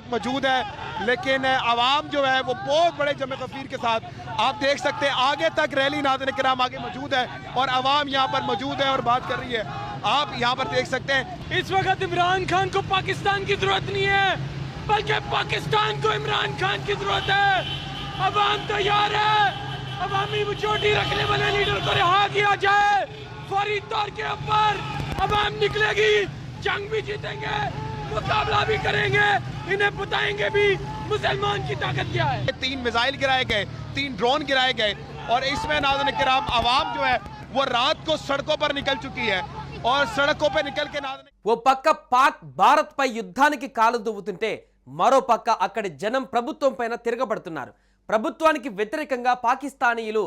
मौजूद है, लेकिन आवाम जो है वो बहुत बड़े जमे गफीर के साथ आप देख सकते हैं आगे तक रैली नाज़रीन किराम आगे मौजूद है और आवाम यहाँ पर मौजूद है और बात कर रही है। आप यहाँ पर देख सकते हैं इस वक्त इमरान खान को पाकिस्तान की जरूरत नहीं है, बल्कि पाकिस्तान को इमरान खान की जरूरत है। अवाम तैयार है, अवामी चोटी रखने वाले लीडर को रिहा किया जाए। फौरी तौर के ऊपर अवाम निकलेगी, जंग भी जीतेंगे, मुकाबला भी करेंगे, इन्हें बताएंगे भी मुसलमान की ताकत क्या है। 3 मिसाइल गिराए गए, 3 ड्रोन गिराए गए और इसमें नाज़रीन किराम आवाम जो है वो रात को सड़कों पर निकल चुकी है और सड़कों पर निकल के नाज़रीन ఓ పక్క పాక్ భారత్ పై యుద్ధానికి కాలు దువ్వుతుంటే మరో పక్క అక్కడి జనం ప్రభుత్వం పైన తిరగబడుతున్నారు. ప్రభుత్వానికి వ్యతిరేకంగా పాకిస్తానీయులు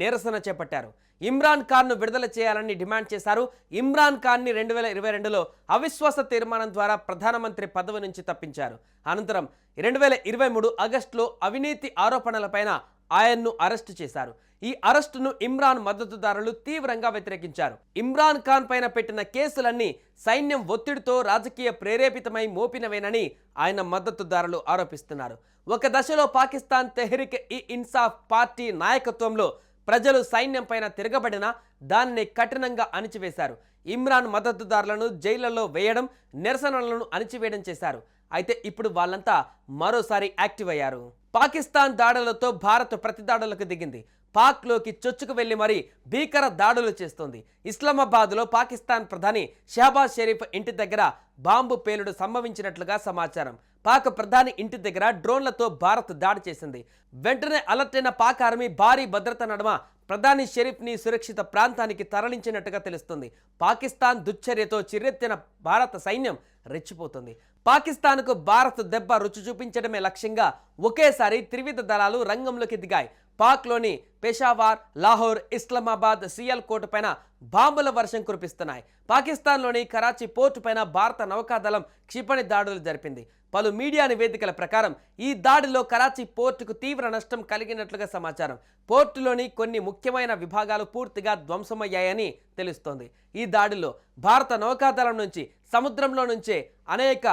నిరసన చేపట్టారు. ఇమ్రాన్ ఖాన్ ను విడుదల చేయాలని డిమాండ్ చేశారు. ఇమ్రాన్ ఖాన్ ని 2022లో అవిశ్వాస తీర్మానం ద్వారా ప్రధానమంత్రి పదవి నుంచి తప్పించారు. అనంతరం 2023 ఆగస్టులో అవినీతి ఆరోపణలపైన ఆయన్ను అరెస్టు చేశారు. ఈ అరెస్టును ఇమ్రాన్ మద్దతుదారులు తీవ్రంగా వ్యతిరేకించారు. ఇమ్రాన్ ఖాన్ పైన పెట్టిన కేసులన్నీ సైన్యం ఒత్తిడితో రాజకీయ ప్రేరేపితమై మోపినవేనని ఆయన మద్దతుదారులు ఆరోపిస్తున్నారు. ఒక దశలో పాకిస్తాన్ తెహ్రీక్ ఇ ఇన్సాఫ్ పార్టీ నాయకత్వంలో ప్రజలు సైన్యం పైన తిరగబడినా దానిని కఠినంగా అణిచివేశారు. ఇమ్రాన్ మద్దతుదారులను జైళ్లలో వేయడం, నిరసనలను అణిచివేయడం చేశారు. అయితే ఇప్పుడు వాళ్ళంతా మరోసారి యాక్టివ్ అయ్యారు. పాకిస్తాన్ దాడులతో భారత్ ప్రతిదాడులకు దిగింది. పాక్లోకి చొచ్చుకు వెళ్లి మరీ భీకర దాడులు చేస్తోంది. ఇస్లామాబాద్లో పాకిస్తాన్ ప్రధాని షహబాజ్ షరీఫ్ ఇంటి దగ్గర బాంబు పేలుడు సంభవించినట్లుగా సమాచారం. పాక్ ప్రధాని ఇంటి దగ్గర డ్రోన్లతో భారత్ దాడి చేసింది. వెంటనే అలర్ట్ అయిన పాక్ ఆర్మీ భారీ భద్రత నడుమ ప్రధాని షరీఫ్ని సురక్షిత ప్రాంతానికి తరలించినట్టుగా తెలుస్తుంది. పాకిస్తాన్ దుశ్చర్యతో చిర్రెత్తిన భారత సైన్యం రెచ్చిపోతుంది. పాకిస్తాన్కు భారత్ దెబ్బ రుచి చూపించడమే లక్ష్యంగా ఒకేసారి త్రివిధ దళాలు రంగంలోకి దిగాయి. పాక్లోని పెషావార్, లాహోర్, ఇస్లామాబాద్, సియాల్కోట్ పైన బాంబుల వర్షం కురిపిస్తున్నాయి. పాకిస్తాన్లోని కరాచీ పోర్టు పైన భారత నౌకాదళం క్షిపణి దాడులు జరిపింది. పలు మీడియా నివేదికల ప్రకారం ఈ దాడిలో కరాచీ పోర్టుకు తీవ్ర నష్టం కలిగినట్లుగా సమాచారం. పోర్టులోని కొన్ని ముఖ్యమైన విభాగాలు పూర్తిగా ధ్వంసమయ్యాయని తెలుస్తోంది. ఈ దాడిలో భారత నౌకాదళం నుంచి సముద్రంలో నుంచే అనేక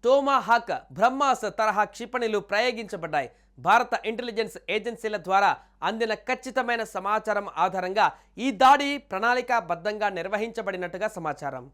టోమాహాక్, బ్రహ్మాస్ తరహా క్షిపణులు ప్రయోగించబడ్డాయి. భారత ఇంటెలిజెన్స్ ఏజెన్సీల ద్వారా అందిన ఖచ్చితమైన సమాచారం ఆధారంగా ఈ దాడి ప్రణాళికాబద్ధంగా నిర్వహించబడినట్టుగా సమాచారం.